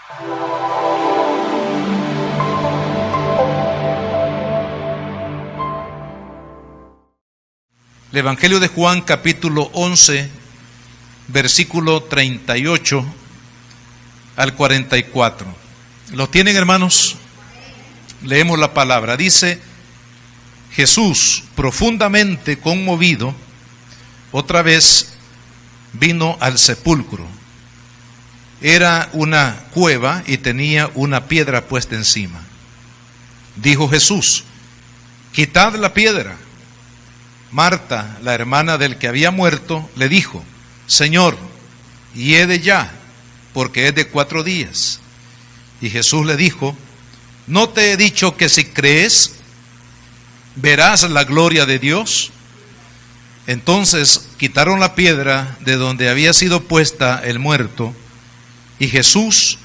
El Evangelio de Juan, capítulo 11, versículo 38 al 44. ¿Lo tienen, hermanos? Leemos la palabra. Dice: Jesús, profundamente conmovido, otra vez vino al sepulcro. Era una cueva y tenía una piedra puesta encima. Dijo Jesús: quitad la piedra. Marta, la hermana del que había muerto, le dijo: Señor, hiede ya, porque es de 4 días. Y Jesús le dijo: ¿no te he dicho que si crees, verás la gloria de Dios? Entonces quitaron la piedra de donde había sido puesta el muerto, y Jesús,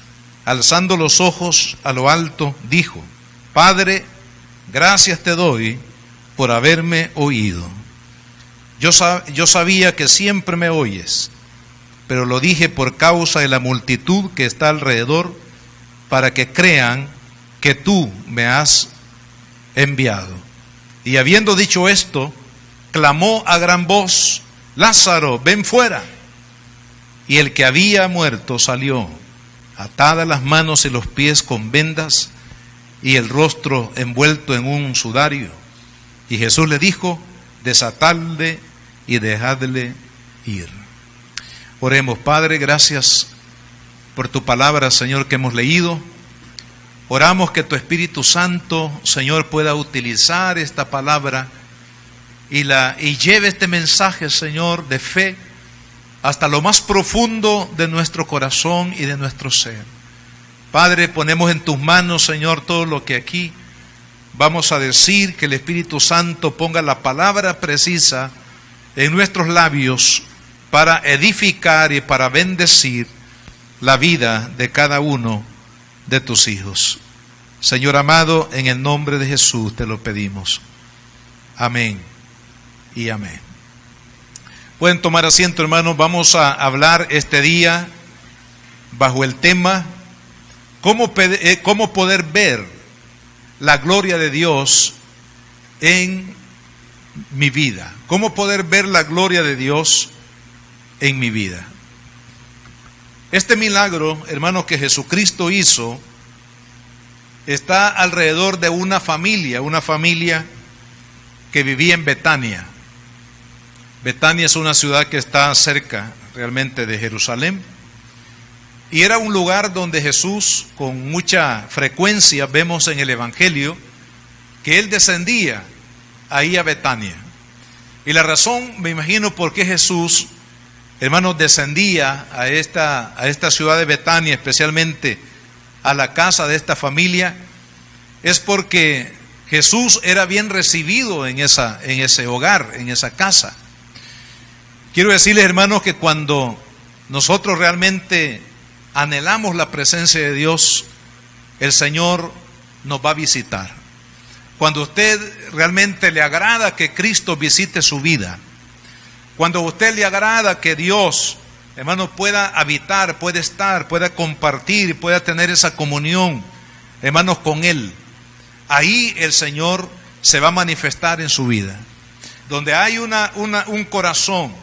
alzando los ojos a lo alto, dijo: Padre, gracias te doy por haberme oído. Yo sabía que siempre me oyes, pero lo dije por causa de la multitud que está alrededor, para que crean que tú me has enviado. Y habiendo dicho esto, clamó a gran voz: Lázaro, ven fuera. Y el que había muerto salió, atadas las manos y los pies con vendas, y el rostro envuelto en un sudario. Y Jesús le dijo: desatadle y dejadle ir. Oremos. Padre, gracias por tu palabra, Señor, que hemos leído. Oramos que tu Espíritu Santo, Señor, pueda utilizar esta palabra y lleve este mensaje, Señor, de fe hasta lo más profundo de nuestro corazón y de nuestro ser. Padre, ponemos en tus manos, Señor, todo lo que aquí vamos a decir, que el Espíritu Santo ponga la palabra precisa en nuestros labios para edificar y para bendecir la vida de cada uno de tus hijos. Señor amado, en el nombre de Jesús te lo pedimos. Amén y amén. Pueden tomar asiento, hermanos. Vamos a hablar este día bajo el tema cómo poder ver la gloria de Dios en mi vida. Cómo poder ver la gloria de Dios en mi vida. Este milagro, hermanos, que Jesucristo hizo, está alrededor de una familia que vivía en Betania. Betania es una ciudad que está cerca realmente de Jerusalén. Y era un lugar donde Jesús, con mucha frecuencia, vemos en el Evangelio, que Él descendía ahí a Betania. Y la razón, me imagino, por qué Jesús, hermanos, descendía a esta ciudad de Betania, especialmente a la casa de esta familia, es porque Jesús era bien recibido en ese hogar, en esa casa. Quiero decirles, hermanos, que cuando nosotros realmente anhelamos la presencia de Dios, el Señor nos va a visitar. Cuando a usted realmente le agrada que Cristo visite su vida, cuando a usted le agrada que Dios, hermano, pueda habitar, pueda estar, pueda compartir, pueda tener esa comunión, hermanos, con Él, ahí el Señor se va a manifestar en su vida. Donde hay un corazón,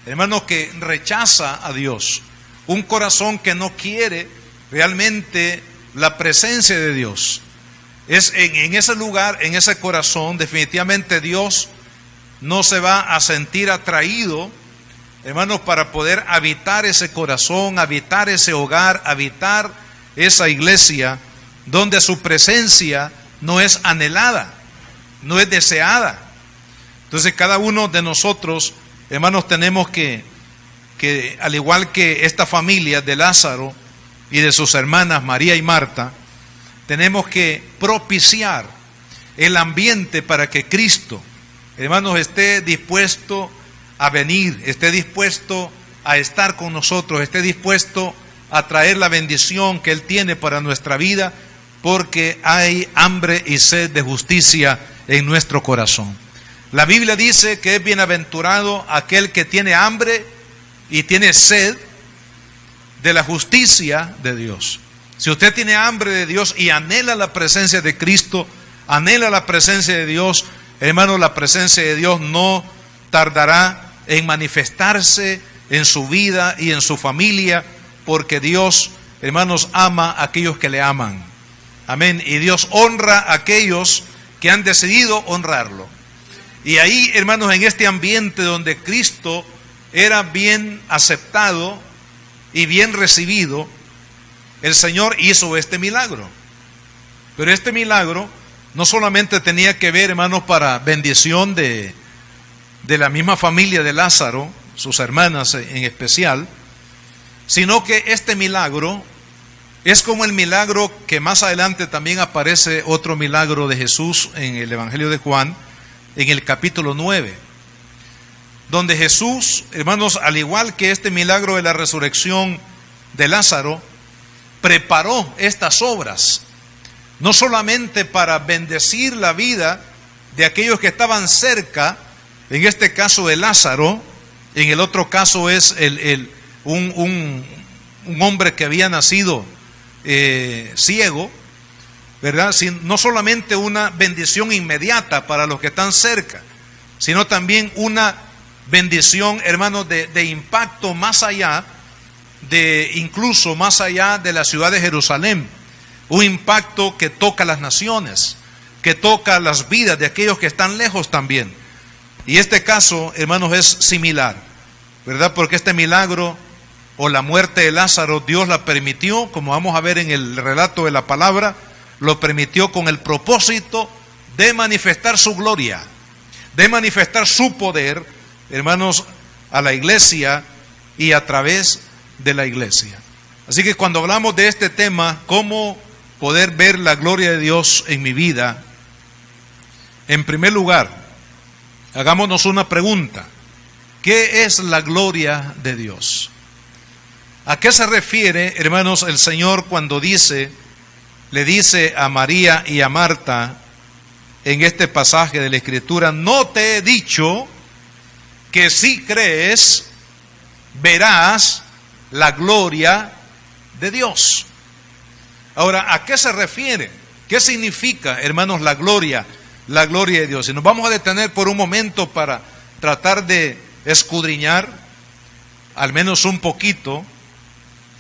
hermanos, que rechaza a Dios, un corazón que no quiere realmente la presencia de Dios, es en ese lugar, en ese corazón, definitivamente Dios no se va a sentir atraído, hermanos, para poder habitar ese corazón, habitar ese hogar, habitar esa iglesia donde su presencia no es anhelada, no es deseada. Entonces cada uno de nosotros, hermanos, tenemos que al igual que esta familia de Lázaro y de sus hermanas María y Marta, tenemos que propiciar el ambiente para que Cristo, hermanos, esté dispuesto a venir, esté dispuesto a estar con nosotros, esté dispuesto a traer la bendición que Él tiene para nuestra vida, porque hay hambre y sed de justicia en nuestro corazón. La Biblia dice que es bienaventurado aquel que tiene hambre y tiene sed de la justicia de Dios. Si usted tiene hambre de Dios y anhela la presencia de Cristo, anhela la presencia de Dios, hermano, la presencia de Dios no tardará en manifestarse en su vida y en su familia, porque Dios, hermanos, ama a aquellos que le aman. Amén. Y Dios honra a aquellos que han decidido honrarlo. Y ahí, hermanos, en este ambiente donde Cristo era bien aceptado y bien recibido, el Señor hizo este milagro. Pero este milagro no solamente tenía que ver, hermanos, para bendición de la misma familia de Lázaro, sus hermanas en especial, sino que este milagro es como el milagro que más adelante también aparece otro milagro de Jesús en el Evangelio de Juan, en el capítulo 9, donde Jesús, hermanos, al igual que este milagro de la resurrección de Lázaro, preparó estas obras, no solamente para bendecir la vida de aquellos que estaban cerca, en este caso de Lázaro, en el otro caso es un hombre que había nacido ciego, ¿verdad? No solamente una bendición inmediata para los que están cerca, sino también una bendición, hermanos, de impacto más allá, incluso más allá de la ciudad de Jerusalén, un impacto que toca las naciones, que toca las vidas de aquellos que están lejos también. Y este caso, hermanos, es similar, ¿verdad? Porque este milagro o la muerte de Lázaro, Dios la permitió, como vamos a ver en el relato de la palabra, lo permitió con el propósito de manifestar su gloria, de manifestar su poder, hermanos, a la iglesia y a través de la iglesia. Así que cuando hablamos de este tema, cómo poder ver la gloria de Dios en mi vida, en primer lugar, hagámonos una pregunta: ¿qué es la gloria de Dios? ¿A qué se refiere, hermanos, el Señor cuando le dice a María y a Marta en este pasaje de la Escritura: no te he dicho que si crees verás la gloria de Dios? Ahora, ¿a qué se refiere? ¿Qué significa, hermanos, la gloria de Dios? Y nos vamos a detener por un momento para tratar de escudriñar, al menos un poquito,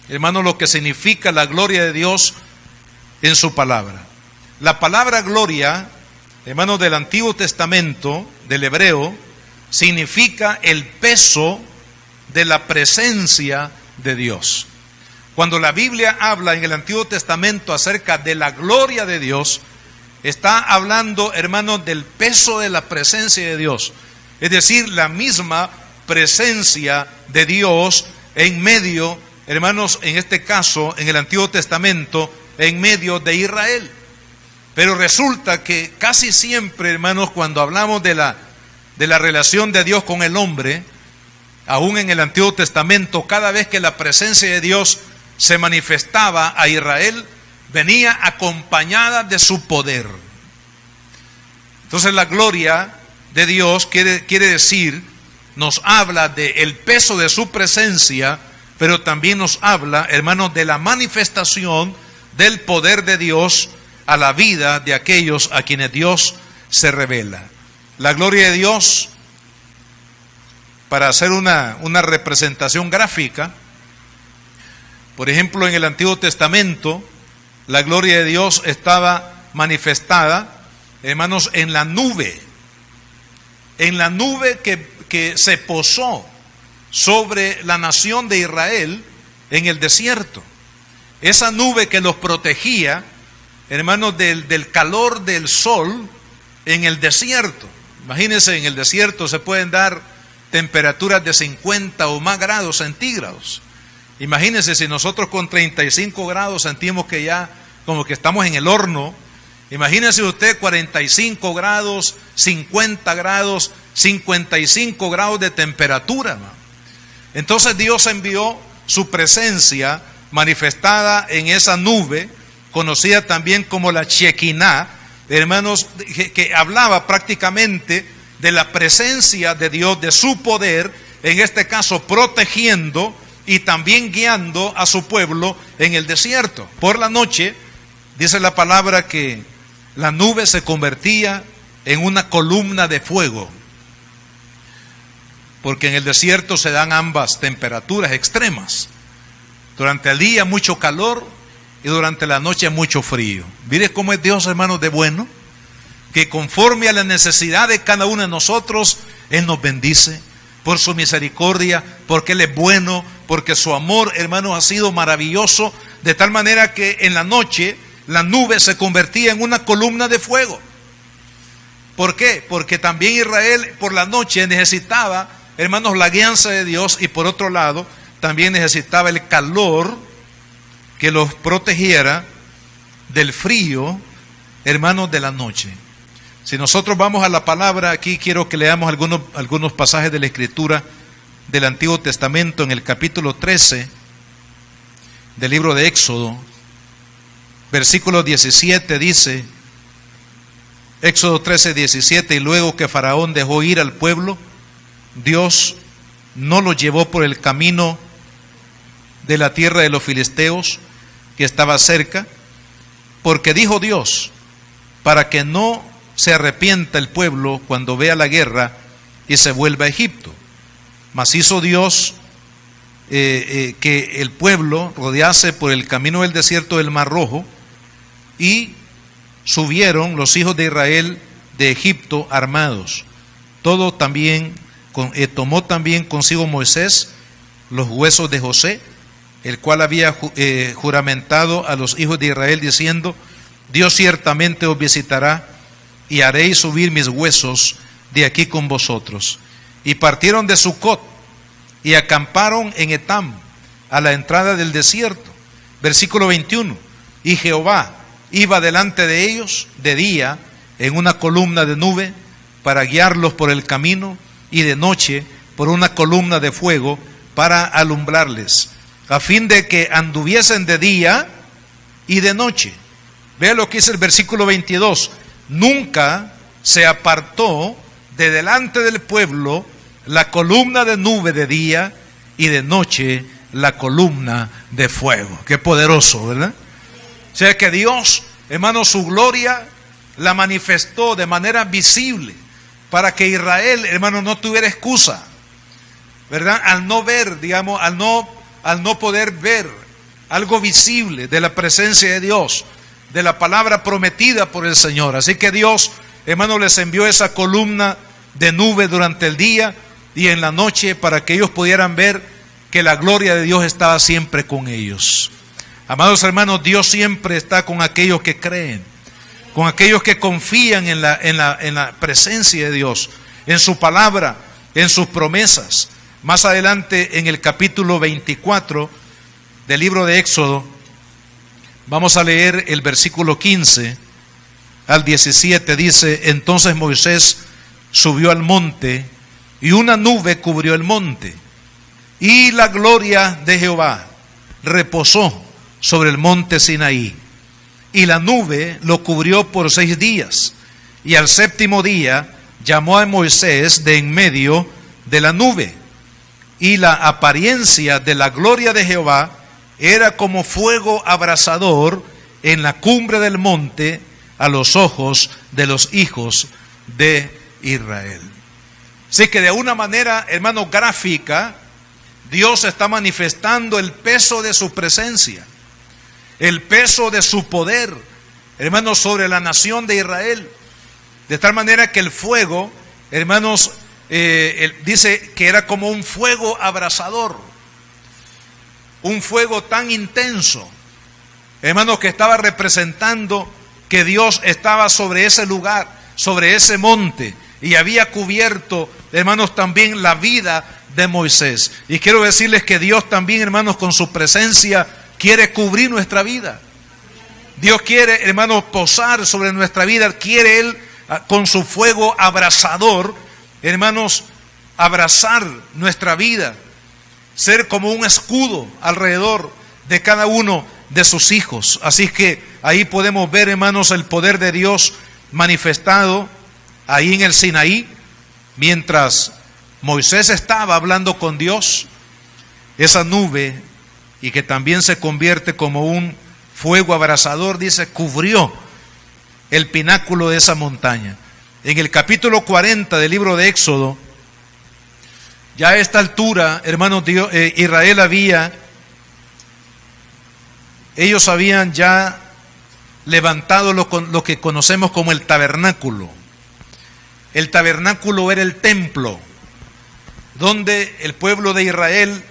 hermanos, lo que significa la gloria de Dios en su palabra. La palabra gloria, hermanos, del Antiguo Testamento, del hebreo, significa el peso de la presencia de Dios. Cuando la Biblia habla en el Antiguo Testamento acerca de la gloria de Dios, está hablando, hermanos, del peso de la presencia de Dios. Es decir, la misma presencia de Dios en medio, hermanos, en este caso, en el Antiguo Testamento, en medio de Israel. Pero resulta que casi siempre, hermanos, cuando hablamos de la relación de Dios con el hombre, aún en el Antiguo Testamento, cada vez que la presencia de Dios se manifestaba a Israel, venía acompañada de su poder. Entonces la gloria de Dios quiere decir, nos habla del peso de su presencia, pero también nos habla, hermanos, de la manifestación del poder de Dios a la vida de aquellos a quienes Dios se revela. La gloria de Dios, para hacer una representación gráfica, por ejemplo, en el Antiguo Testamento, la gloria de Dios estaba manifestada, hermanos, en la nube que se posó sobre la nación de Israel en el desierto. Esa nube que los protegía, hermanos, del calor del sol en el desierto. Imagínense, en el desierto se pueden dar temperaturas de 50 o más grados centígrados. Imagínense si nosotros con 35 grados sentimos que ya como que estamos en el horno. Imagínense usted 45 grados, 50 grados, 55 grados de temperatura. Entonces Dios envió su presencia manifestada en esa nube, conocida también como la Shekinah, hermanos, que hablaba prácticamente de la presencia de Dios, de su poder, en este caso protegiendo y también guiando a su pueblo en el desierto. Por la noche, dice la palabra que la nube se convertía en una columna de fuego, porque en el desierto se dan ambas temperaturas extremas. Durante el día mucho calor y durante la noche mucho frío. Mire cómo es Dios, hermanos, de bueno, que conforme a la necesidad de cada uno de nosotros, Él nos bendice por su misericordia, porque Él es bueno, porque su amor, hermanos, ha sido maravilloso, de tal manera que en la noche la nube se convertía en una columna de fuego. ¿Por qué? Porque también Israel por la noche necesitaba, hermanos, la guianza de Dios, y por otro lado también necesitaba el calor que los protegiera del frío, hermanos, de la noche. Si nosotros vamos a la palabra, aquí quiero que leamos algunos pasajes de la Escritura del Antiguo Testamento, en el capítulo 13 del libro de Éxodo, versículo 17 dice, Éxodo 13, 17, y luego que Faraón dejó ir al pueblo, Dios no lo llevó por el camino de la tierra de los filisteos que estaba cerca, porque dijo Dios, para que no se arrepienta el pueblo cuando vea la guerra y se vuelva a Egipto. Mas hizo Dios que el pueblo rodease por el camino del desierto del Mar Rojo, y subieron los hijos de Israel de Egipto armados. Tomó también consigo Moisés los huesos de José, el cual había juramentado a los hijos de Israel diciendo, Dios ciertamente os visitará y haréis subir mis huesos de aquí con vosotros. Y partieron de Sucot y acamparon en Etam, a la entrada del desierto. Versículo 21, y Jehová iba delante de ellos de día en una columna de nube para guiarlos por el camino, y de noche por una columna de fuego para alumbrarles, a fin de que anduviesen de día y de noche. Vea lo que dice el versículo 22, nunca se apartó de delante del pueblo la columna de nube de día, y de noche la columna de fuego. Qué poderoso, ¿verdad? O sea que Dios, hermano, su gloria la manifestó de manera visible para que Israel, hermano, no tuviera excusa, ¿verdad? Al no ver, digamos, al no poder ver algo visible de la presencia de Dios, de la palabra prometida por el Señor. Así que Dios, hermano, les envió esa columna de nube durante el día y en la noche para que ellos pudieran ver que la gloria de Dios estaba siempre con ellos. Amados hermanos, Dios siempre está con aquellos que creen, con aquellos que confían en la presencia de Dios, en su palabra, en sus promesas. Más adelante, en el capítulo 24 del libro de Éxodo, vamos a leer el versículo 15 al 17. Dice, entonces Moisés subió al monte, y una nube cubrió el monte, y la gloria de Jehová reposó sobre el monte Sinaí, y la nube lo cubrió por 6 días, y al 7º día llamó a Moisés de en medio de la nube, y la apariencia de la gloria de Jehová era como fuego abrasador en la cumbre del monte a los ojos de los hijos de Israel. Así que de una manera, hermano, gráfica, Dios está manifestando el peso de su presencia, el peso de su poder, hermanos, sobre la nación de Israel. De tal manera que el fuego, hermanos, dice que era como un fuego abrasador, un fuego tan intenso, hermanos, que estaba representando que Dios estaba sobre ese lugar, sobre ese monte, y había cubierto, hermanos, también la vida de Moisés. Y quiero decirles que Dios también, hermanos, con su presencia quiere cubrir nuestra vida. Dios quiere, hermanos, posar sobre nuestra vida. Quiere Él, con su fuego abrasador, hermanos, abrazar nuestra vida, ser como un escudo alrededor de cada uno de sus hijos. Así que ahí podemos ver, hermanos, el poder de Dios manifestado ahí en el Sinaí, mientras Moisés estaba hablando con Dios. esa nube, y que también se convierte como un fuego abrasador, dice, cubrió el pináculo de esa montaña. En el capítulo 40 del libro de Éxodo, ya a esta altura, hermanos, Israel ellos habían ya levantado lo que conocemos como el tabernáculo. El tabernáculo era el templo donde el pueblo de Israel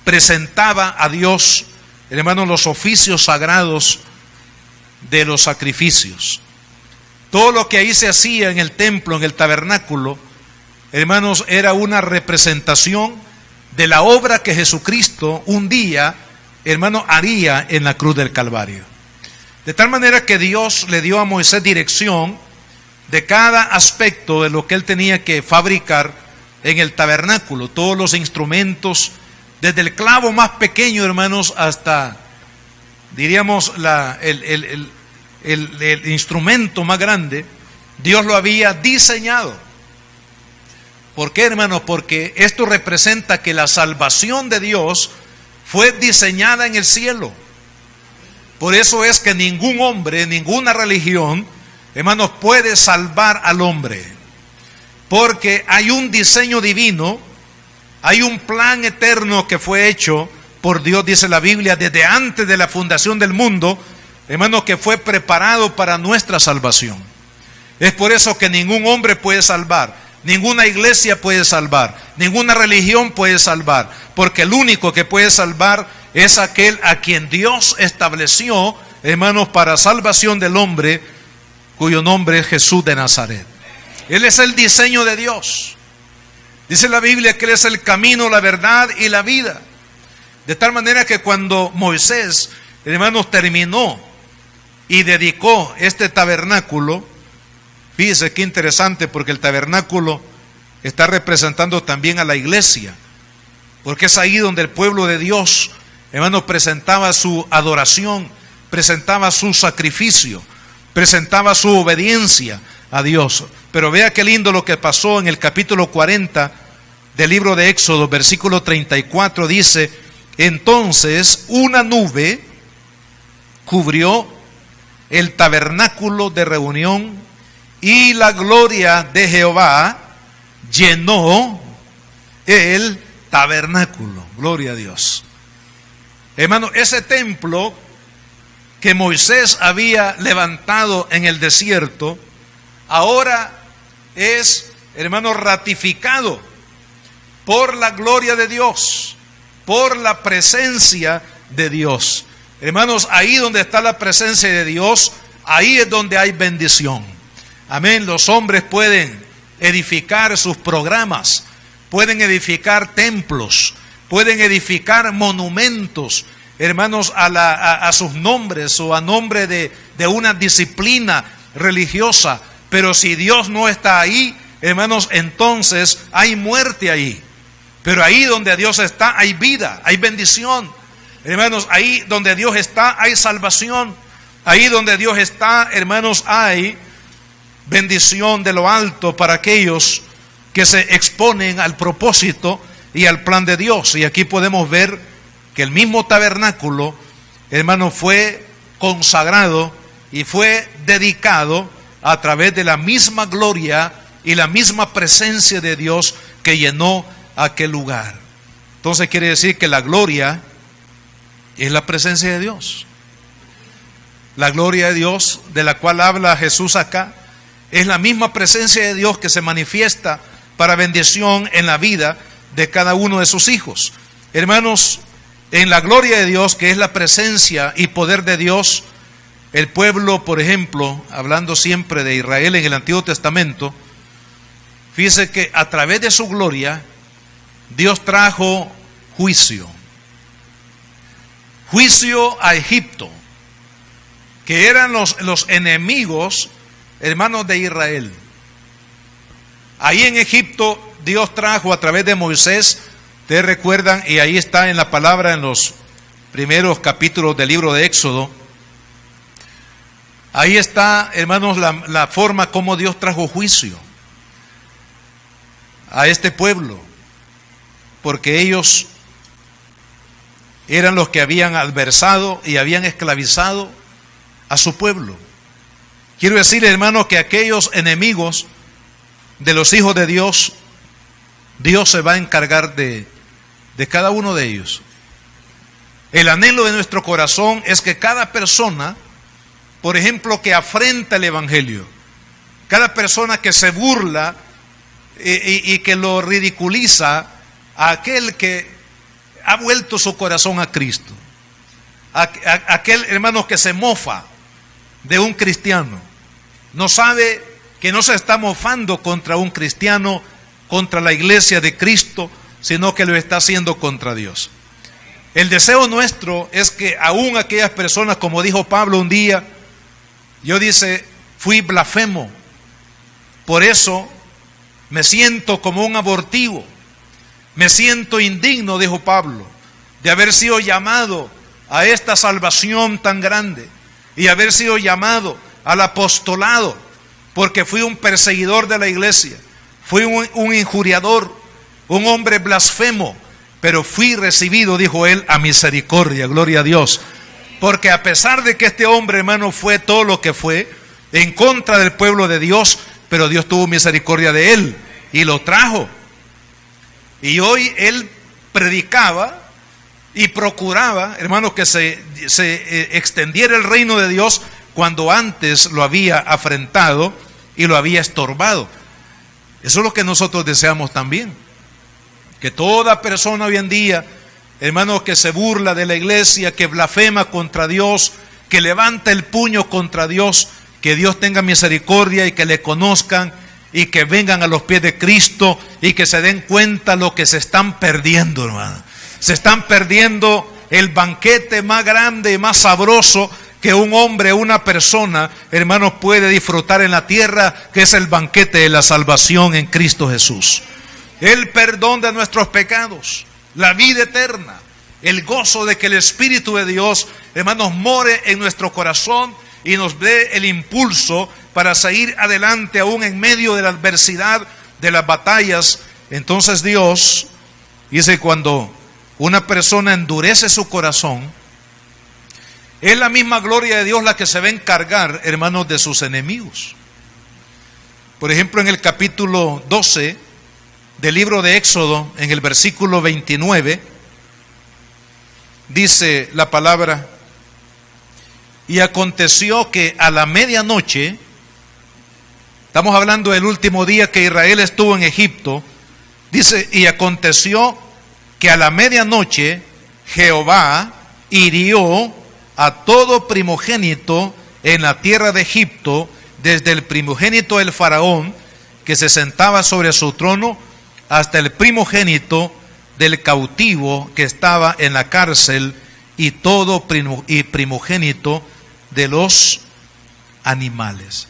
presentaba a Dios, hermanos, los oficios sagrados de los sacrificios. Todo lo que ahí se hacía en el templo, en el tabernáculo, hermanos, era una representación de la obra que Jesucristo un día, hermano, haría en la cruz del Calvario. De tal manera que Dios le dio a Moisés dirección de cada aspecto de lo que él tenía que fabricar en el tabernáculo, todos los instrumentos, desde el clavo más pequeño, hermanos, hasta, diríamos, el instrumento más grande, Dios lo había diseñado. ¿Por qué, hermanos? Porque esto representa que la salvación de Dios fue diseñada en el cielo. Por eso es que ningún hombre, ninguna religión, hermanos, puede salvar al hombre. Porque hay un diseño divino, hay un plan eterno que fue hecho por Dios, dice la Biblia, desde antes de la fundación del mundo, hermanos, que fue preparado para nuestra salvación. Es por eso que ningún hombre puede salvar, ninguna iglesia puede salvar, ninguna religión puede salvar, porque el único que puede salvar es aquel a quien Dios estableció, hermanos, para salvación del hombre, cuyo nombre es Jesús de Nazaret. Él es el diseño de Dios. Dice la Biblia que Él es el camino, la verdad y la vida. De tal manera que cuando Moisés, hermanos, terminó y dedicó este tabernáculo, fíjese qué interesante, porque el tabernáculo está representando también a la iglesia, porque es ahí donde el pueblo de Dios, hermanos, presentaba su adoración, presentaba su sacrificio, presentaba su obediencia a Dios. Pero vea qué lindo lo que pasó en el capítulo 40 del libro de Éxodo, versículo 34, dice: entonces una nube cubrió el tabernáculo de reunión y la gloria de Jehová llenó el tabernáculo. Gloria a Dios. Hermano, ese templo que Moisés había levantado en el desierto, ahora es, hermano, ratificado por la gloria de Dios, por la presencia de Dios. Hermanos, ahí donde está la presencia de Dios, ahí es donde hay bendición. Amén. Los hombres pueden edificar sus programas, pueden edificar templos, pueden edificar monumentos, hermanos, a sus nombres o a nombre de una disciplina religiosa. Pero si Dios no está ahí, hermanos, entonces hay muerte ahí. Pero ahí donde Dios está hay vida, hay bendición. Hermanos, ahí donde Dios está hay salvación. Ahí donde Dios está, hermanos, hay bendición de lo alto para aquellos que se exponen al propósito y al plan de Dios. Y aquí podemos ver que el mismo tabernáculo, hermanos, fue consagrado y fue dedicado a través de la misma gloria y la misma presencia de Dios que llenó aquel lugar. Entonces quiere decir que la gloria es la presencia de Dios. La gloria de Dios de la cual habla Jesús acá es la misma presencia de Dios que se manifiesta para bendición en la vida de cada uno de sus hijos. Hermanos, en la gloria de Dios, que es la presencia y poder de Dios, el pueblo, por ejemplo, hablando siempre de Israel en el Antiguo Testamento, fíjese que a través de su gloria Dios trajo juicio. Juicio a Egipto, que eran los enemigos, hermanos, de Israel. Ahí en Egipto Dios trajo a través de Moisés, ustedes recuerdan, y ahí está en la palabra en los primeros capítulos del libro de Éxodo. Ahí está, hermanos, la forma como Dios trajo juicio a este pueblo, porque ellos eran los que habían adversado y habían esclavizado a su pueblo. Quiero decir, hermanos, que aquellos enemigos de los hijos de Dios, Dios se va a encargar de cada uno de ellos. El anhelo de nuestro corazón es que cada persona, por ejemplo, que afrenta el Evangelio, cada persona que se burla y que lo ridiculiza, a aquel que ha vuelto su corazón a Cristo, aquel hermano que se mofa de un cristiano, no sabe que no se está mofando contra un cristiano, contra la iglesia de Cristo, sino que lo está haciendo contra Dios. El deseo nuestro es que aún aquellas personas, como dijo Pablo un día, yo dice, fui blasfemo, por eso me siento como un abortivo, me siento indigno, dijo Pablo, de haber sido llamado a esta salvación tan grande y haber sido llamado al apostolado, porque fui un perseguidor de la iglesia, fui un injuriador, un hombre blasfemo, pero fui recibido, dijo él, a misericordia, gloria a Dios. Porque a pesar de que este hombre, hermano, fue todo lo que fue, en contra del pueblo de Dios, pero Dios tuvo misericordia de él y lo trajo. Y hoy él predicaba y procuraba, hermano, que se extendiera el reino de Dios cuando antes lo había afrentado y lo había estorbado. Eso es lo que nosotros deseamos también. Que toda persona hoy en día, hermano, que se burla de la iglesia, que blasfema contra Dios, que levanta el puño contra Dios, que Dios tenga misericordia y que le conozcan y que vengan a los pies de Cristo y que se den cuenta lo que se están perdiendo, hermano. Se están perdiendo el banquete más grande y más sabroso que un hombre, una persona, hermanos, puede disfrutar en la tierra, que es el banquete de la salvación en Cristo Jesús. El perdón de nuestros pecados, la vida eterna, el gozo de que el Espíritu de Dios, hermanos, more en nuestro corazón y nos dé el impulso para seguir adelante aún en medio de la adversidad, de las batallas. Entonces Dios dice, cuando una persona endurece su corazón, es la misma gloria de Dios la que se va a encargar, hermanos, de sus enemigos. Por ejemplo, en el capítulo 12 del libro de Éxodo, en el versículo 29, dice la palabra: y aconteció que a la medianoche, estamos hablando del último día que Israel estuvo en Egipto, dice, y aconteció que a la medianoche Jehová hirió a todo primogénito en la tierra de Egipto, desde el primogénito del faraón que se sentaba sobre su trono, hasta el primogénito del cautivo que estaba en la cárcel, y todo primogénito de los animales.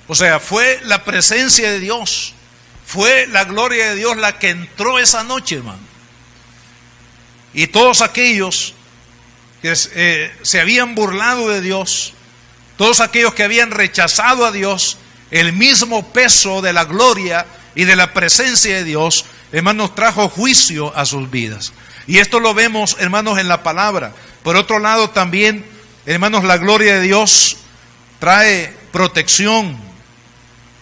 O sea, fue la presencia de Dios, fue la gloria de Dios la que entró esa noche, hermano. Y todos aquellos que se habían burlado de Dios, todos aquellos que habían rechazado a Dios, el mismo peso de la gloria y de la presencia de Dios, hermanos, trajo juicio a sus vidas. Y esto lo vemos, hermanos, en la palabra. Por otro lado también, hermanos, la gloria de Dios trae protección.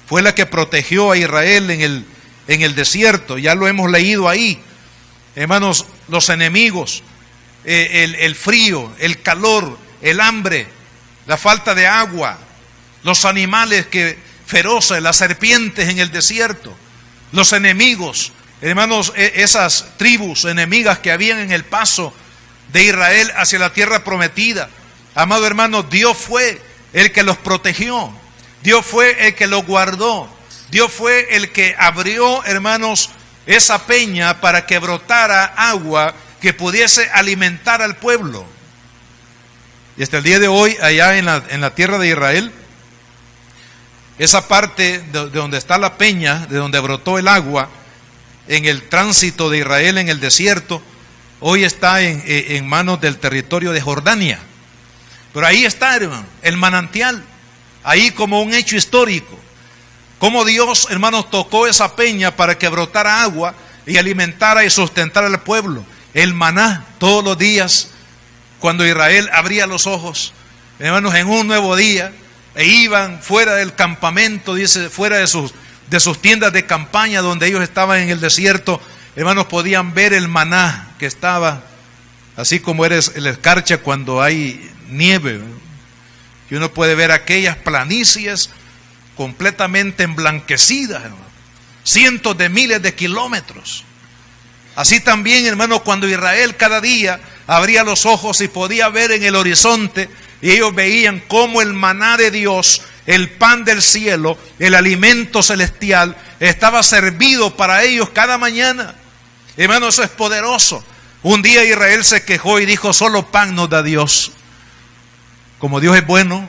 Fue la que protegió a Israel en el desierto. Ya lo hemos leído ahí. Hermanos, los enemigos, el frío, el calor, el hambre, la falta de agua, los animales feroces, las serpientes en el desierto, los enemigos, hermanos, esas tribus enemigas que habían en el paso de Israel hacia la tierra prometida. Amado hermano, Dios fue el que los protegió, Dios fue el que los guardó, Dios fue el que abrió, hermanos, esa peña para que brotara agua que pudiese alimentar al pueblo. Y hasta el día de hoy, allá en la tierra de Israel, esa parte de donde está la peña, de donde brotó el agua, en el tránsito de Israel en el desierto, hoy está en manos del territorio de Jordania. Pero ahí está, hermano, el manantial, ahí como un hecho histórico. Como Dios, hermanos, tocó esa peña para que brotara agua y alimentara y sustentara al pueblo. el maná todos los días, cuando Israel abría los ojos, hermanos, en un nuevo día, e iban fuera del campamento, dice, fuera de sus tiendas de campaña donde ellos estaban en el desierto, hermanos, podían ver el maná que estaba, así como eres el escarcha cuando hay nieve, y uno puede ver aquellas planicies completamente emblanquecidas, hermano, cientos de miles de kilómetros. Así también, hermano, cuando Israel cada día abría los ojos y podía ver en el horizonte, y ellos veían cómo el maná de Dios, el pan del cielo, el alimento celestial, estaba servido para ellos cada mañana. Hermano, eso es poderoso. Un día Israel se quejó y dijo: solo pan nos da Dios. Como Dios es bueno,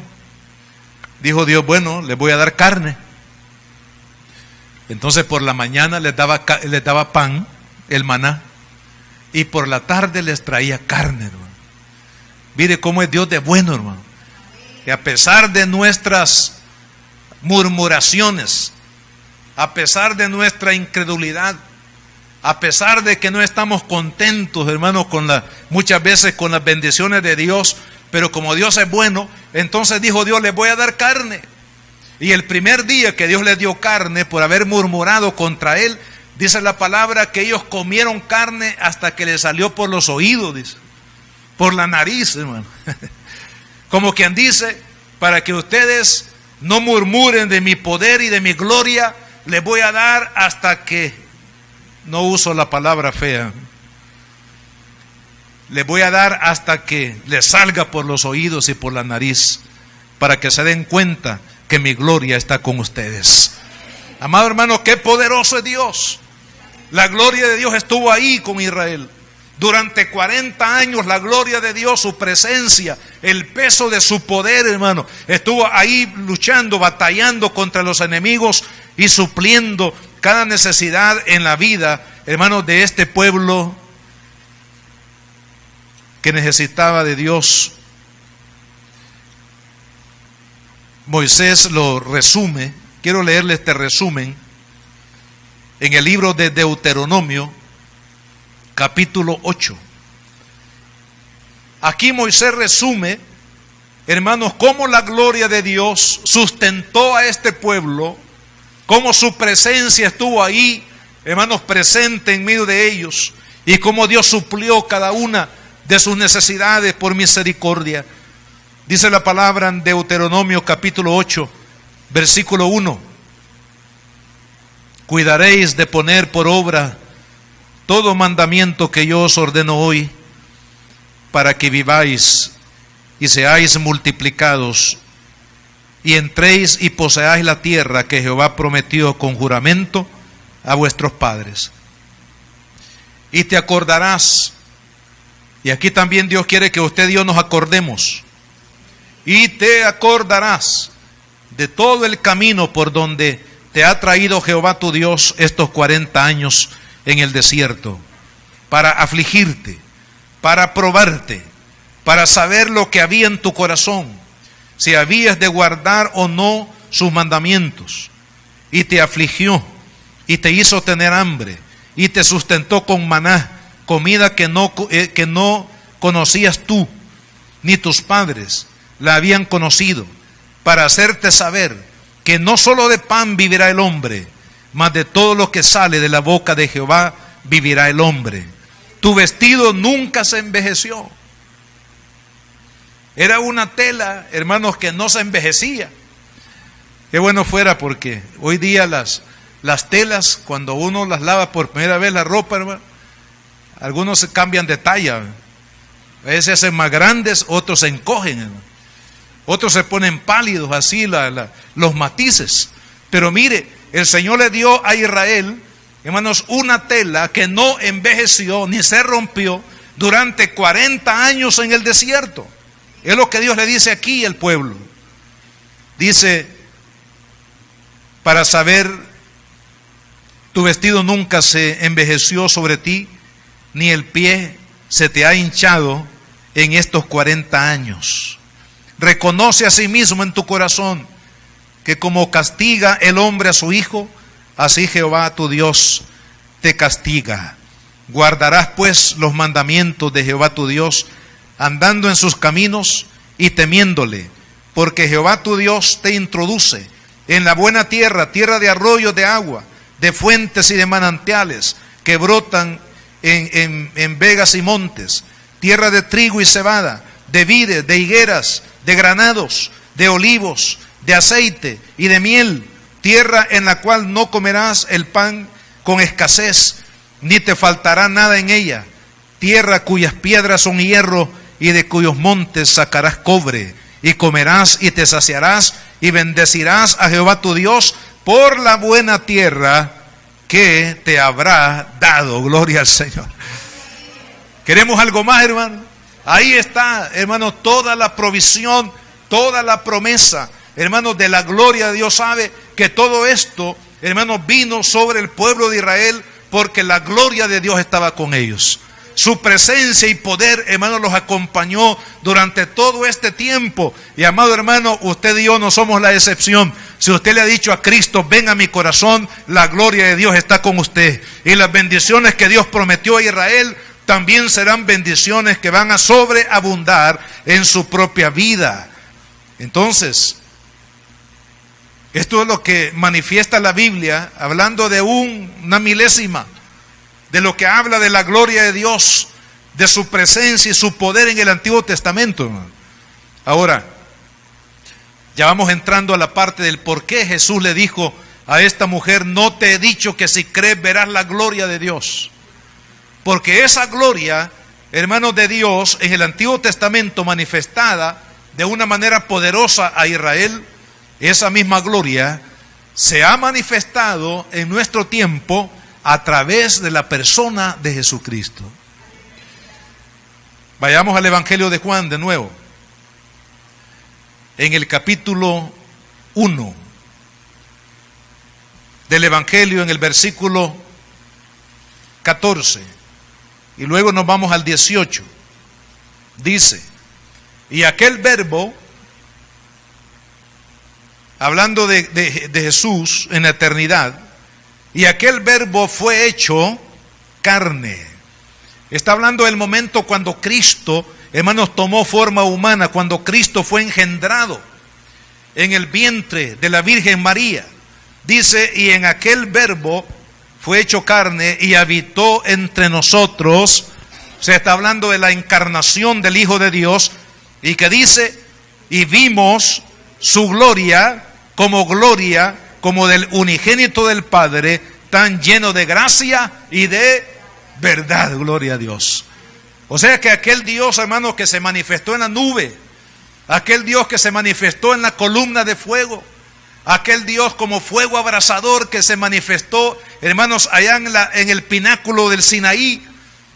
dijo Dios: bueno, les voy a dar carne. Entonces por la mañana les daba pan, el maná, y por la tarde les traía carne, hermano. Mire cómo es Dios de bueno, hermano. Que a pesar de nuestras murmuraciones, a pesar de nuestra incredulidad, a pesar de que no estamos contentos, hermano, muchas veces con las bendiciones de Dios, pero como Dios es bueno, entonces dijo Dios: les voy a dar carne. Y el primer día que Dios les dio carne por haber murmurado contra Él, dice la palabra que ellos comieron carne hasta que les salió por los oídos, dice, por la nariz, hermano. Como quien dice: para que ustedes no murmuren de mi poder y de mi gloria, les voy a dar hasta que, no uso la palabra fea, les voy a dar hasta que les salga por los oídos y por la nariz, para que se den cuenta que mi gloria está con ustedes. Amado hermano, qué poderoso es Dios. La gloria de Dios estuvo ahí con Israel. Durante 40 años la gloria de Dios, su presencia, el peso de su poder, hermano, estuvo ahí luchando, batallando contra los enemigos y supliendo cada necesidad en la vida, hermanos, de este pueblo que necesitaba de Dios. Moisés lo resume. Quiero leerle este resumen en el libro de Deuteronomio, capítulo 8. Aquí Moisés resume, hermanos, cómo la gloria de Dios sustentó a este pueblo, cómo su presencia estuvo ahí, hermanos, presente en medio de ellos, y cómo Dios suplió cada una de sus necesidades por misericordia. Dice la palabra en Deuteronomio capítulo 8, versículo 1: cuidaréis de poner por obra todo mandamiento que yo os ordeno hoy, para que viváis y seáis multiplicados, y entréis y poseáis la tierra que Jehová prometió con juramento a vuestros padres. Y te acordarás, y aquí también Dios quiere que usted y yo nos acordemos, y te acordarás de todo el camino por donde te ha traído Jehová tu Dios estos 40 años en el desierto, para afligirte, para probarte, para saber lo que había en tu corazón, si habías de guardar o no sus mandamientos. Y te afligió, y te hizo tener hambre, y te sustentó con maná, comida que no conocías tú, ni tus padres la habían conocido, para hacerte saber que no solo de pan vivirá el hombre, mas de todo lo que sale de la boca de Jehová vivirá el hombre. Tu vestido nunca se envejeció. Era una tela, hermanos, que no se envejecía. Qué bueno fuera, porque hoy día las telas, cuando uno las lava por primera vez la ropa, hermano, algunos se cambian de talla. A veces se hacen más grandes, otros se encogen, hermano. Otros se ponen pálidos, así los matices. Pero mire, el Señor le dio a Israel, hermanos, una tela que no envejeció ni se rompió durante 40 años en el desierto. Es lo que Dios le dice aquí al pueblo. Dice: para saber, tu vestido nunca se envejeció sobre ti, ni el pie se te ha hinchado en estos 40 años. Reconoce a sí mismo en tu corazón que como castiga el hombre a su hijo, así Jehová tu Dios te castiga. Guardarás pues los mandamientos de Jehová tu Dios, andando en sus caminos y temiéndole, porque Jehová tu Dios te introduce en la buena tierra, tierra de arroyos de agua, de fuentes y de manantiales que brotan en vegas y montes, tierra de trigo y cebada, de vides, de higueras, de granados, de olivos, de aceite y de miel, tierra en la cual no comerás el pan con escasez, ni te faltará nada en ella, tierra cuyas piedras son hierro y de cuyos montes sacarás cobre, y comerás y te saciarás y bendecirás a Jehová tu Dios por la buena tierra que te habrá dado. Gloria al Señor. ¿Queremos algo más, hermano? Ahí está, hermano, toda la provisión, toda la promesa, hermano, de la gloria de Dios. Sabe que todo esto, hermano, vino sobre el pueblo de Israel porque la gloria de Dios estaba con ellos. Su presencia y poder, hermano, los acompañó durante todo este tiempo. Y amado hermano, usted y yo no somos la excepción. Si usted le ha dicho a Cristo, ven a mi corazón, la gloria de Dios está con usted. Y las bendiciones que Dios prometió a Israel también serán bendiciones que van a sobreabundar en su propia vida. Entonces, esto es lo que manifiesta la Biblia, hablando de una milésima de lo que habla de la gloria de Dios, de su presencia y su poder en el Antiguo Testamento. Ahora, ya vamos entrando a la parte del por qué Jesús le dijo a esta mujer, no te he dicho que si crees verás la gloria de Dios. Porque esa gloria, hermanos, de Dios en el Antiguo Testamento manifestada de una manera poderosa a Israel, esa misma gloria se ha manifestado en nuestro tiempo a través de la persona de Jesucristo. Vayamos al Evangelio de Juan de nuevo. En el capítulo 1 del Evangelio, en el versículo 14, y luego nos vamos al 18. Dice, y aquel verbo, hablando de Jesús en la eternidad, y aquel verbo fue hecho carne. Está hablando del momento cuando Cristo, hermanos, tomó forma humana, cuando Cristo fue engendrado en el vientre de la Virgen María. Dice, y en aquel verbo fue hecho carne y habitó entre nosotros. Se está hablando de la encarnación del Hijo de Dios, y que dice, y vimos su gloria como del unigénito del Padre, tan lleno de gracia y de verdad. Gloria a Dios. O sea que aquel Dios, hermanos, que se manifestó en la nube, aquel Dios que se manifestó en la columna de fuego, aquel Dios como fuego abrasador que se manifestó, hermanos, allá en el pináculo del Sinaí,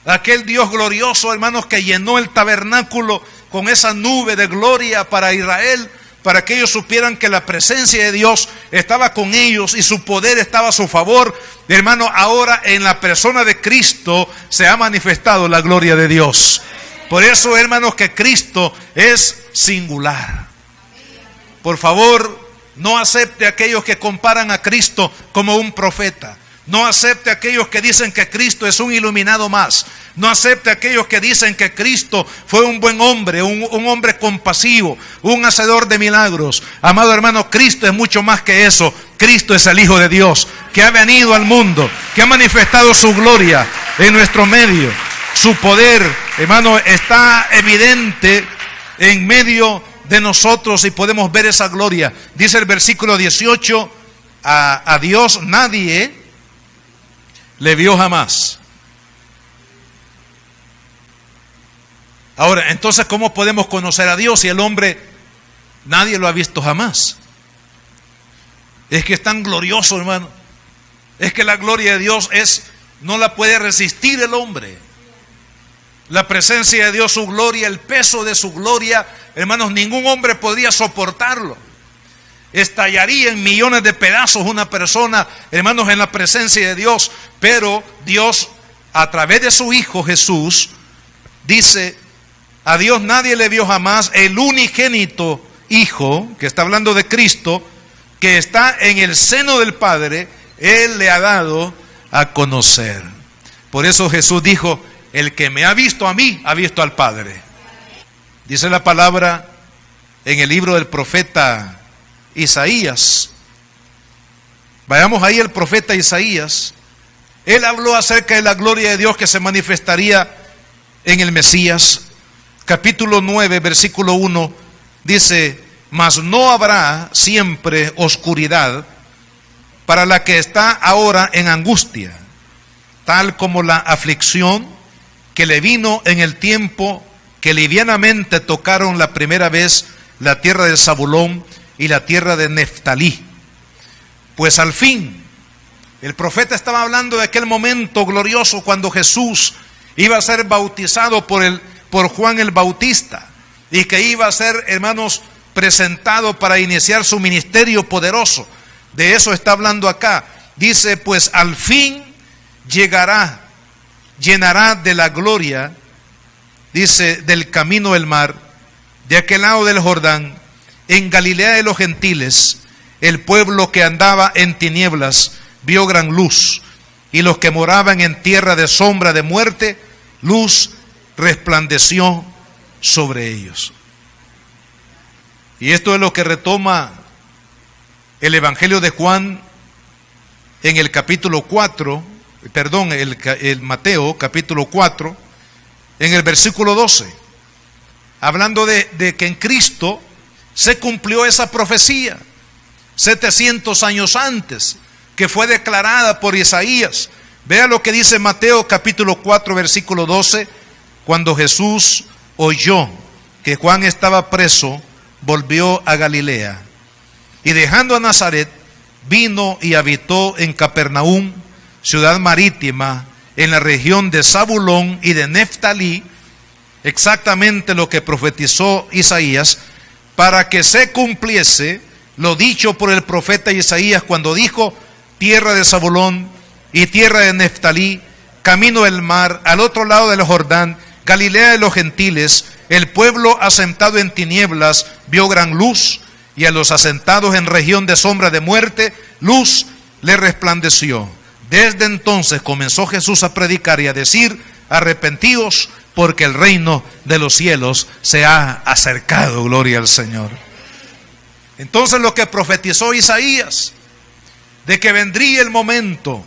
aquel Dios glorioso, hermanos, que llenó el tabernáculo con esa nube de gloria para Israel, para que ellos supieran que la presencia de Dios estaba con ellos y su poder estaba a su favor. Hermano, ahora en la persona de Cristo se ha manifestado la gloria de Dios. Por eso, hermanos, que Cristo es singular. Por favor, no acepte a aquellos que comparan a Cristo como un profeta. No acepte a aquellos que dicen que Cristo es un iluminado más. No acepte a aquellos que dicen que Cristo fue un buen hombre, un hombre compasivo, un hacedor de milagros. Amado hermano, Cristo es mucho más que eso. Cristo es el Hijo de Dios, que ha venido al mundo, que ha manifestado su gloria en nuestro medio. Su poder, hermano, está evidente en medio de nosotros y podemos ver esa gloria. Dice el versículo 18, a Dios nadie le vio jamás. Ahora, entonces, ¿cómo podemos conocer a Dios si el hombre nadie lo ha visto jamás? Es que es tan glorioso, hermano. Es que la gloria de Dios no la puede resistir el hombre. La presencia de Dios, su gloria, el peso de su gloria, hermanos, ningún hombre podría soportarlo. Estallaría en millones de pedazos una persona, hermanos, en la presencia de Dios. Pero Dios, a través de su Hijo Jesús, dice, a Dios nadie le vio jamás, el unigénito Hijo, que está hablando de Cristo, que está en el seno del Padre, Él le ha dado a conocer. Por eso Jesús dijo: el que me ha visto a mí, ha visto al Padre. Dice la palabra en el libro del profeta Isaías. Vayamos ahí, el profeta Isaías. Él habló acerca de la gloria de Dios que se manifestaría en el Mesías. Capítulo 9, versículo 1, dice: mas no habrá siempre oscuridad para la que está ahora en angustia, tal como la aflicción que le vino en el tiempo que livianamente tocaron la primera vez la tierra de Zabulón y la tierra de Neftalí. Pues al fin, el profeta estaba hablando de aquel momento glorioso cuando Jesús iba a ser bautizado por Juan el Bautista, y que iba a ser, hermanos, presentado para iniciar su ministerio poderoso. De eso está hablando acá. Dice: pues al fin llegará, llenará de la gloria, dice, del camino del mar, de aquel lado del Jordán, en Galilea de los gentiles. El pueblo que andaba en tinieblas vio gran luz, y los que moraban en tierra de sombra de muerte, luz resplandeció sobre ellos. Y esto es lo que retoma el Evangelio de Juan en el capítulo 4, el Mateo capítulo 4, en el versículo 12, hablando de que en Cristo se cumplió esa profecía 700 años antes, que fue declarada por Isaías. Vea lo que dice Mateo capítulo 4, versículo 12, cuando Jesús oyó que Juan estaba preso, volvió a Galilea, y dejando a Nazaret, vino y habitó en Capernaum, ciudad marítima, en la región de Zabulón y de Neftalí, exactamente lo que profetizó Isaías, para que se cumpliese lo dicho por el profeta Isaías cuando dijo: tierra de Zabulón y tierra de Neftalí, camino del mar, al otro lado del Jordán, Galilea de los gentiles, el pueblo asentado en tinieblas vio gran luz, y a los asentados en región de sombra de muerte, luz le resplandeció. Desde entonces comenzó Jesús a predicar y a decir: arrepentíos, porque el reino de los cielos se ha acercado. Gloria al Señor. Entonces, lo que profetizó Isaías, de que vendría el momento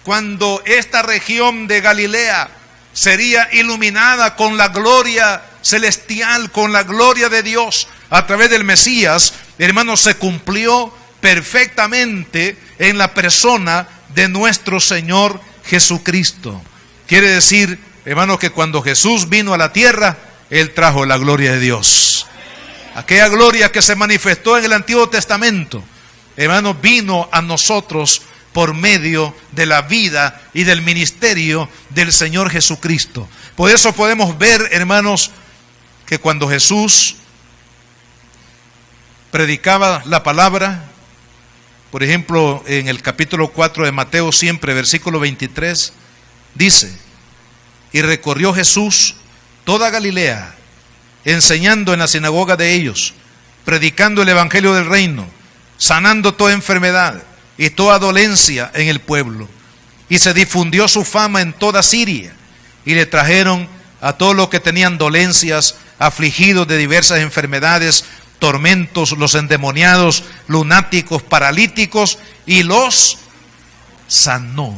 cuando esta región de Galilea sería iluminada con la gloria celestial, con la gloria de Dios a través del Mesías, hermanos, se cumplió perfectamente en la persona de nuestro Señor Jesucristo. Quiere decir, hermanos, que cuando Jesús vino a la tierra, Él trajo la gloria de Dios. Aquella gloria que se manifestó en el Antiguo Testamento, hermanos, vino a nosotros por medio de la vida y del ministerio del Señor Jesucristo. Por eso podemos ver, hermanos, que cuando Jesús predicaba la palabra, por ejemplo, en el capítulo 4 de Mateo, siempre, versículo 23, dice: y recorrió Jesús toda Galilea, enseñando en la sinagoga de ellos, predicando el evangelio del reino, sanando toda enfermedad y toda dolencia en el pueblo. Y se difundió su fama en toda Siria, y le trajeron a todos los que tenían dolencias, afligidos de diversas enfermedades, tormentos, los endemoniados, lunáticos, paralíticos, y los sanó.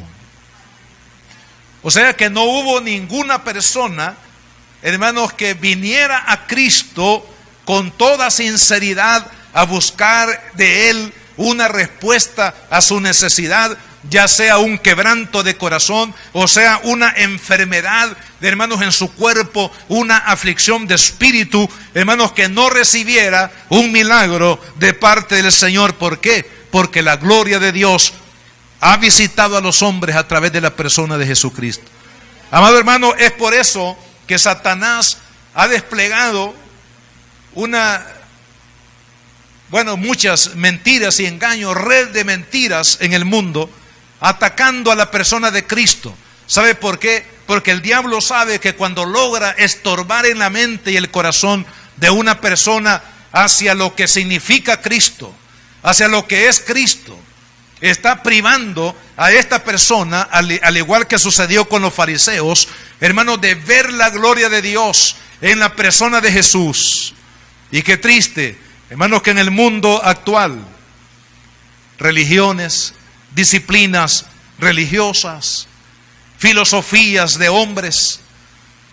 O sea que no hubo ninguna persona, hermanos, que viniera a Cristo con toda sinceridad a buscar de Él una respuesta a su necesidad, ya sea un quebranto de corazón, o sea una enfermedad, hermanos, en su cuerpo, una aflicción de espíritu, hermanos, que no recibiera un milagro de parte del Señor. ¿Por qué? Porque la gloria de Dios ha visitado a los hombres a través de la persona de Jesucristo. Amado hermano, es por eso que Satanás ha desplegado muchas mentiras y engaños, red de mentiras en el mundo, atacando a la persona de Cristo. ¿Sabe por qué? Porque el diablo sabe que cuando logra estorbar en la mente y el corazón de una persona hacia lo que significa Cristo, hacia lo que es Cristo, está privando a esta persona, al igual que sucedió con los fariseos, hermanos, de ver la gloria de Dios en la persona de Jesús. Y qué triste, hermanos, que en el mundo actual, religiones, disciplinas religiosas, filosofías de hombres,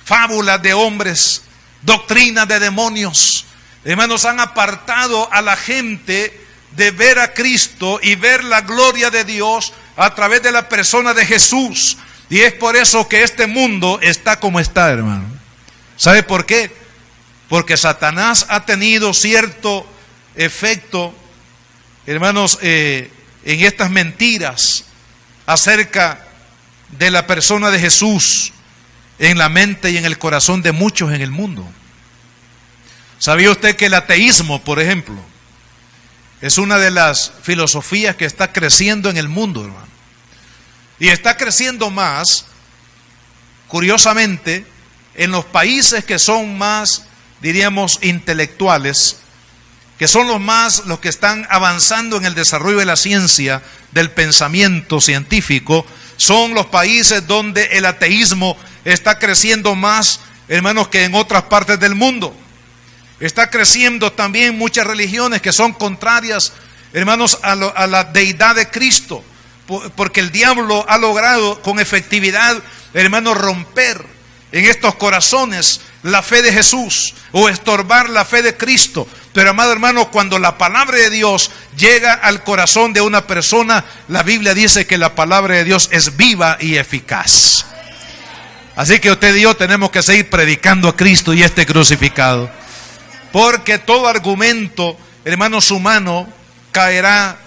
fábulas de hombres, doctrinas de demonios, hermanos, han apartado a la gente de ver a Cristo y ver la gloria de Dios a través de la persona de Jesús. Y es por eso que este mundo está como está, hermano. ¿Sabe por qué? Porque Satanás ha tenido cierto efecto, hermanos, en estas mentiras acerca de la persona de Jesús en la mente y en el corazón de muchos en el mundo. ¿Sabía usted que el ateísmo, por ejemplo, es una de las filosofías que está creciendo en el mundo, hermano? Y está creciendo más, curiosamente, en los países que son más, diríamos, intelectuales, que son los que están avanzando en el desarrollo de la ciencia, del pensamiento científico. Son los países donde el ateísmo está creciendo más, hermanos, que en otras partes del mundo. Está creciendo también muchas religiones que son contrarias, hermanos, a la deidad de Cristo, porque el diablo ha logrado con efectividad, hermanos, romper en estos corazones la fe de Jesús o estorbar la fe de Cristo. Pero, amado hermano, cuando la palabra de Dios llega al corazón de una persona, la Biblia dice que la palabra de Dios es viva y eficaz. Así que usted y yo tenemos que seguir predicando a Cristo y este crucificado, porque todo argumento, hermanos, humano caerá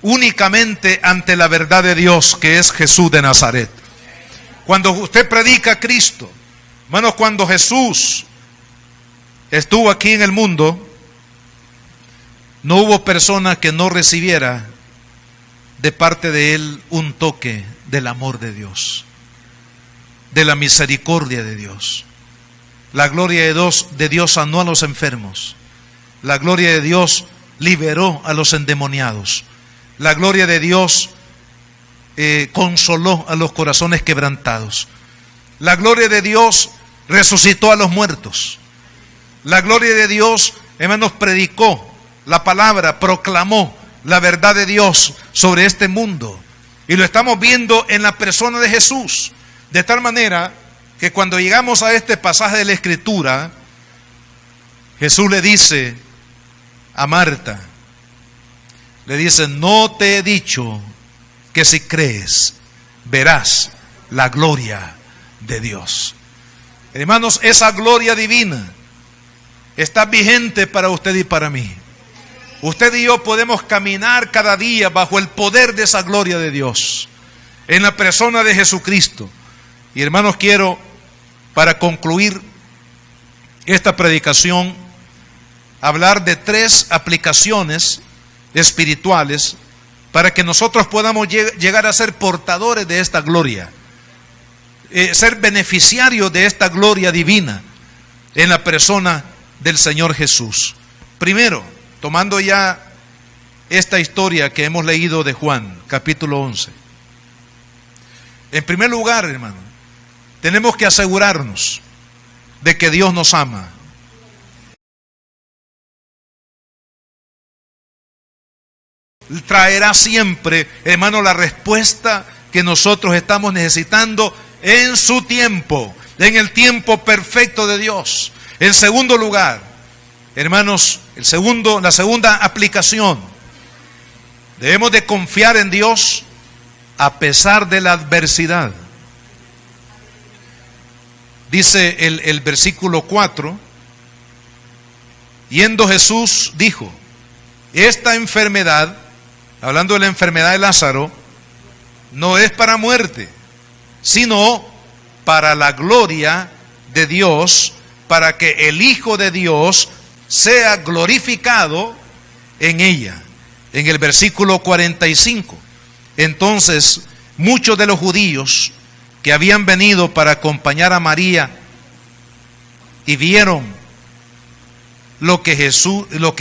únicamente ante la verdad de Dios, que es Jesús de Nazaret. Cuando usted predica a Cristo, hermanos, cuando Jesús estuvo aquí en el mundo, no hubo persona que no recibiera de parte de Él un toque del amor de Dios, de la misericordia de Dios. La gloria de Dios sanó a los enfermos. La gloria de Dios liberó a los endemoniados. La gloria de Dios consoló a los corazones quebrantados. La gloria de Dios resucitó a los muertos. La gloria de Dios, hermanos, predicó la palabra, proclamó la verdad de Dios sobre este mundo. Y lo estamos viendo en la persona de Jesús. De tal manera que cuando llegamos a este pasaje de la Escritura, Jesús le dice a Marta, le dice: no te he dicho que si crees verás la gloria de Dios. Hermanos, esa gloria divina está vigente para usted y para mí. Usted y yo podemos caminar cada día bajo el poder de esa gloria de Dios, en la persona de Jesucristo. Y hermanos, quiero, para concluir esta predicación, hablar de 3 aplicaciones espirituales para que nosotros podamos llegar a ser portadores de esta gloria, ser beneficiarios de esta gloria divina en la persona del Señor Jesús. Primero, tomando ya esta historia que hemos leído de Juan, capítulo 11. En primer lugar, hermano, tenemos que asegurarnos de que Dios nos ama. Traerá siempre, hermano, la respuesta que nosotros estamos necesitando en su tiempo, en el tiempo perfecto de Dios. En segundo lugar, hermanos, la segunda aplicación, debemos de confiar en Dios a pesar de la adversidad. Dice el versículo 4, yendo Jesús dijo: esta enfermedad, hablando de la enfermedad de Lázaro, no es para muerte, sino para la gloria de Dios, para que el Hijo de Dios sea glorificado en ella. En el versículo 45, entonces muchos de los judíos que habían venido para acompañar a María y vieron lo que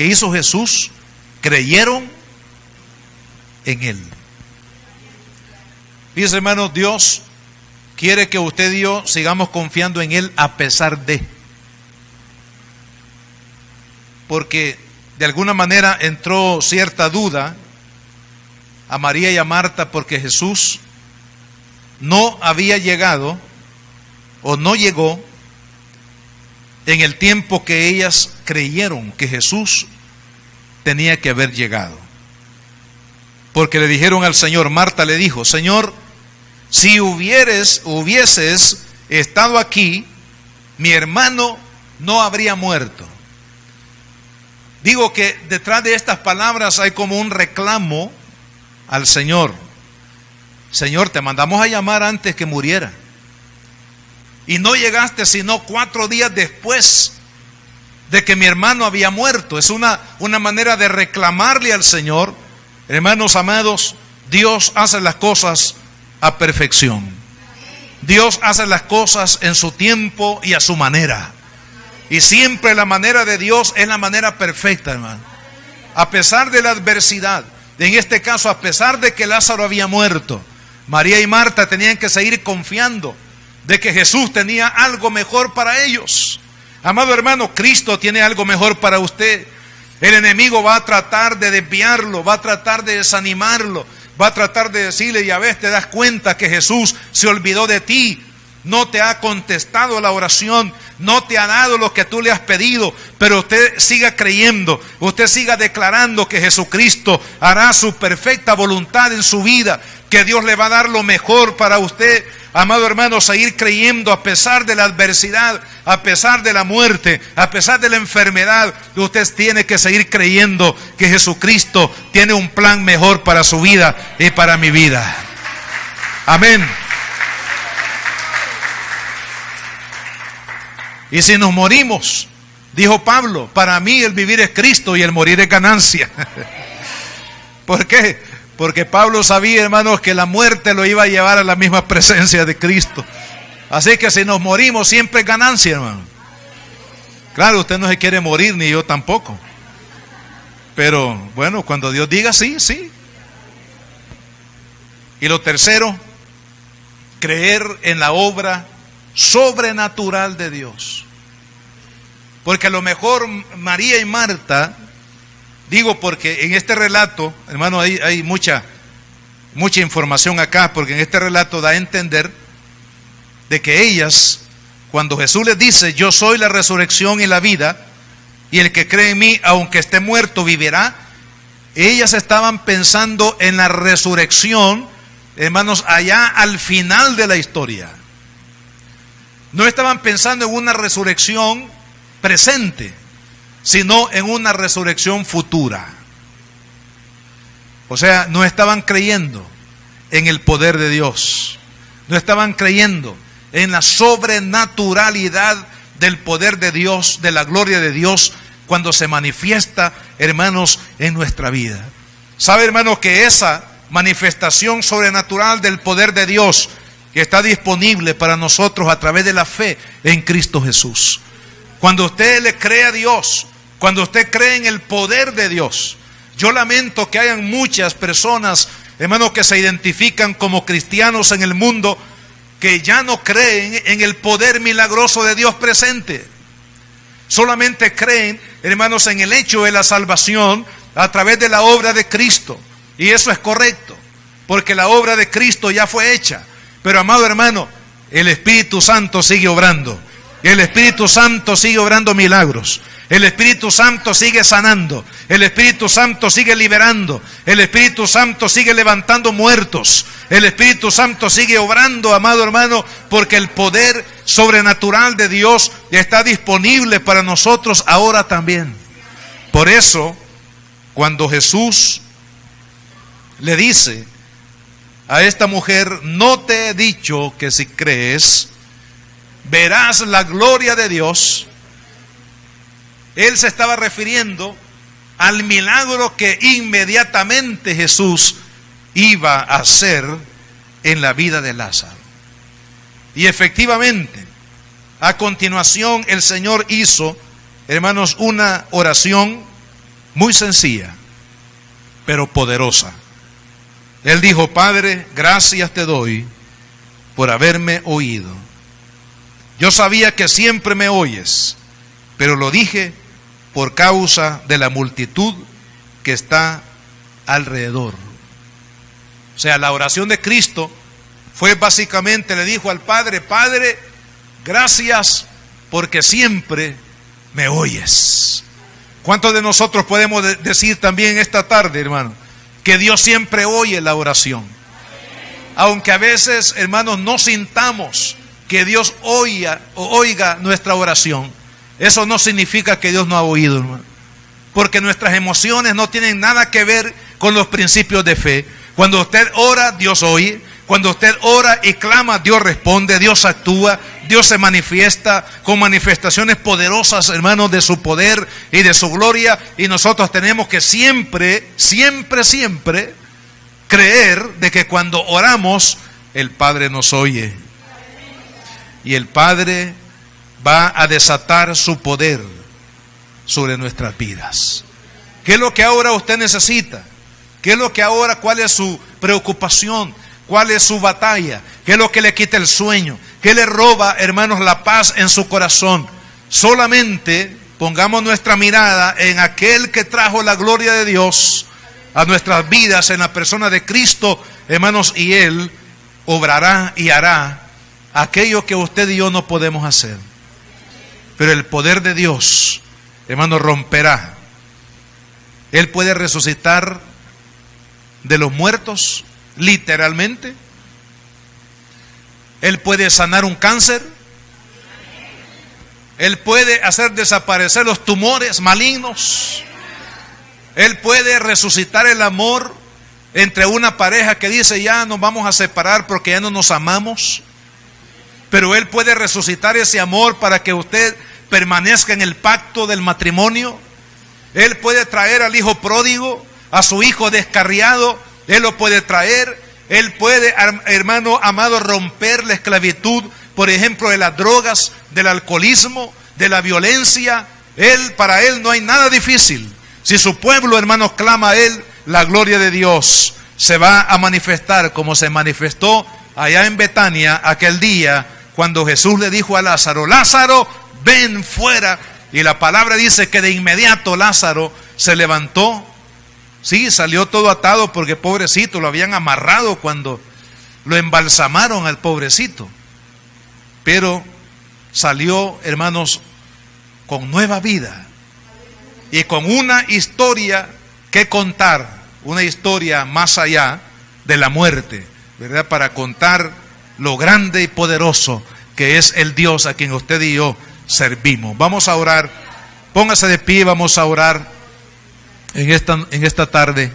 hizo Jesús, creyeron en Él. Dice, hermano, Dios quiere que usted y yo sigamos confiando en Él a pesar de. Porque de alguna manera entró cierta duda a María y a Marta, porque Jesús no había llegado o no llegó en el tiempo que ellas creyeron que Jesús tenía que haber llegado. Porque le dijeron al Señor, Marta le dijo, Señor, si hubieses estado aquí, mi hermano no habría muerto. Digo que detrás de estas palabras hay como un reclamo al Señor. Señor, te mandamos a llamar antes que muriera. Y no llegaste sino 4 días después de que mi hermano había muerto. Es una manera de reclamarle al Señor. Hermanos amados, Dios hace las cosas a perfección. Dios hace las cosas en su tiempo y a su manera. Y siempre la manera de Dios es la manera perfecta, hermano. A pesar de la adversidad, en este caso, a pesar de que Lázaro había muerto, María y Marta tenían que seguir confiando de que Jesús tenía algo mejor para ellos. Amado hermano, Cristo tiene algo mejor para usted. El enemigo va a tratar de desviarlo, va a tratar de desanimarlo, va a tratar de decirle, ya ves, te das cuenta que Jesús se olvidó de ti, no te ha contestado la oración, no te ha dado lo que tú le has pedido, pero usted siga creyendo, usted siga declarando que Jesucristo hará su perfecta voluntad en su vida, que Dios le va a dar lo mejor para usted. Amado hermano, seguir creyendo a pesar de la adversidad, a pesar de la muerte, a pesar de la enfermedad. Usted tiene que seguir creyendo que Jesucristo tiene un plan mejor para su vida y para mi vida. Amén. Y si nos morimos, dijo Pablo, para mí el vivir es Cristo y el morir es ganancia. ¿Por qué? Porque Pablo sabía, hermanos, que la muerte lo iba a llevar a la misma presencia de Cristo. Así que si nos morimos, siempre es ganancia, hermano. Claro, usted no se quiere morir, ni yo tampoco. Pero bueno, cuando Dios diga sí, sí. Y lo tercero, creer en la obra sobrenatural de Dios. Porque a lo mejor María y Marta, digo porque en este relato, hermano, hay mucha información acá, porque en este relato da a entender de que ellas, cuando Jesús les dice, yo soy la resurrección y la vida, y el que cree en mí, aunque esté muerto, vivirá, ellas estaban pensando en la resurrección, hermanos, allá al final de la historia. No estaban pensando en una resurrección presente, sino en una resurrección futura. O sea, no estaban creyendo en el poder de Dios, no estaban creyendo en la sobrenaturalidad del poder de Dios, de la gloria de Dios, cuando se manifiesta, hermanos, en nuestra vida. ¿Sabe, hermanos, que esa manifestación sobrenatural del poder de Dios que está disponible para nosotros a través de la fe en Cristo Jesús? Cuando usted le cree a Dios, cuando usted cree en el poder de Dios, yo lamento que hayan muchas personas, hermanos, que se identifican como cristianos en el mundo, que ya no creen en el poder milagroso de Dios presente. Solamente creen, hermanos, en el hecho de la salvación a través de la obra de Cristo. Y eso es correcto, porque la obra de Cristo ya fue hecha. Pero, amado hermano, el Espíritu Santo sigue obrando. El Espíritu Santo sigue obrando milagros. El Espíritu Santo sigue sanando. El Espíritu Santo sigue liberando. El Espíritu Santo sigue levantando muertos. El Espíritu Santo sigue obrando, amado hermano, porque el poder sobrenatural de Dios está disponible para nosotros ahora también. Por eso, cuando Jesús le dice a esta mujer, no te he dicho que si crees verás la gloria de Dios, él se estaba refiriendo al milagro que inmediatamente Jesús iba a hacer en la vida de Lázaro. Y efectivamente, a continuación el Señor hizo, hermanos, una oración muy sencilla, pero poderosa. Él dijo: Padre, gracias te doy por haberme oído. Yo sabía que siempre me oyes, pero lo dije por causa de la multitud que está alrededor. O sea, la oración de Cristo fue básicamente, le dijo al Padre: Padre, gracias porque siempre me oyes. ¿Cuántos de nosotros podemos decir también esta tarde, hermano, que Dios siempre oye la oración? Aunque a veces, hermanos, no sintamos que Dios oiga nuestra oración, eso no significa que Dios no ha oído, hermano. Porque nuestras emociones no tienen nada que ver con los principios de fe. Cuando usted ora, Dios oye. Cuando usted ora y clama, Dios responde, Dios actúa, Dios se manifiesta con manifestaciones poderosas, hermanos, de su poder y de su gloria. Y nosotros tenemos que siempre, siempre, siempre creer de que cuando oramos, el Padre nos oye. Y el Padre va a desatar su poder sobre nuestras vidas. ¿Qué es lo que ahora usted necesita? ¿Qué es lo que ahora, cuál es su preocupación? ¿Cuál es su batalla? ¿Qué es lo que le quita el sueño? ¿Qué le roba, hermanos, la paz en su corazón? Solamente pongamos nuestra mirada en aquel que trajo la gloria de Dios a nuestras vidas, en la persona de Cristo, hermanos, y Él obrará y hará aquello que usted y yo no podemos hacer. Pero el poder de Dios, hermanos, romperá. Él puede resucitar de los muertos, literalmente. Él puede sanar un cáncer. Él puede hacer desaparecer los tumores malignos. Él puede resucitar el amor entre una pareja que dice: ya nos vamos a separar porque ya no nos amamos. Pero Él puede resucitar ese amor para que usted permanezca en el pacto del matrimonio. Él puede traer al hijo pródigo, a su hijo descarriado. Él lo puede traer. Él puede, hermano amado, romper la esclavitud, por ejemplo, de las drogas, del alcoholismo, de la violencia. Para Él no hay nada difícil. Si su pueblo, hermano, clama a Él, la gloria de Dios se va a manifestar como se manifestó allá en Betania aquel día cuando Jesús le dijo a Lázaro: Lázaro, ven fuera. Y la palabra dice que de inmediato Lázaro se levantó. Sí, salió todo atado porque pobrecito, lo habían amarrado cuando lo embalsamaron al pobrecito. Pero salió, hermanos, con nueva vida y con una historia que contar, una historia más allá de la muerte, ¿verdad? Para contar lo grande y poderoso que es el Dios a quien usted y yo servimos. Vamos a orar. Póngase de pie, vamos a orar en esta tarde.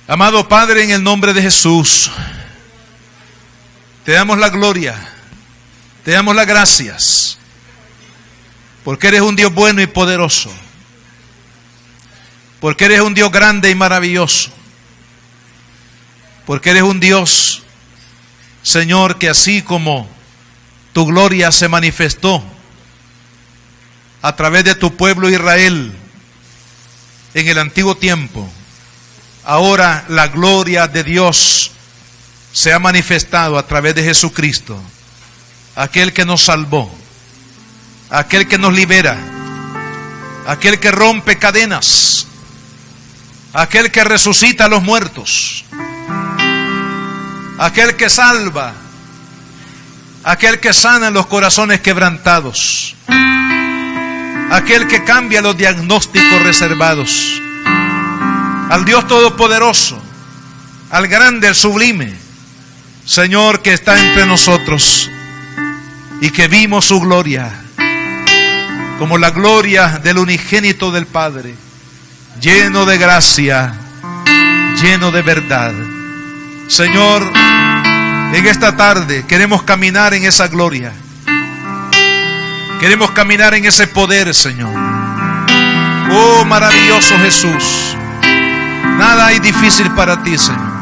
Amado Padre, en el nombre de Jesús, te damos la gloria, te damos las gracias, porque eres un Dios bueno y poderoso, porque eres un Dios grande y maravilloso, porque eres un Dios, Señor, que así como tu gloria se manifestó a través de tu pueblo Israel en el antiguo tiempo, ahora la gloria de Dios se ha manifestado a través de Jesucristo, aquel que nos salvó, aquel que nos libera, aquel que rompe cadenas, aquel que resucita a los muertos, aquel que salva, aquel que sana los corazones quebrantados, aquel que cambia los diagnósticos reservados, al Dios todopoderoso, al grande, al sublime, Señor, que está entre nosotros y que vimos su gloria como la gloria del unigénito del Padre, lleno de gracia, lleno de verdad. Señor, en esta tarde queremos caminar en esa gloria. Queremos caminar en ese poder, Señor. Oh, maravilloso Jesús. Nada hay difícil para ti, Señor.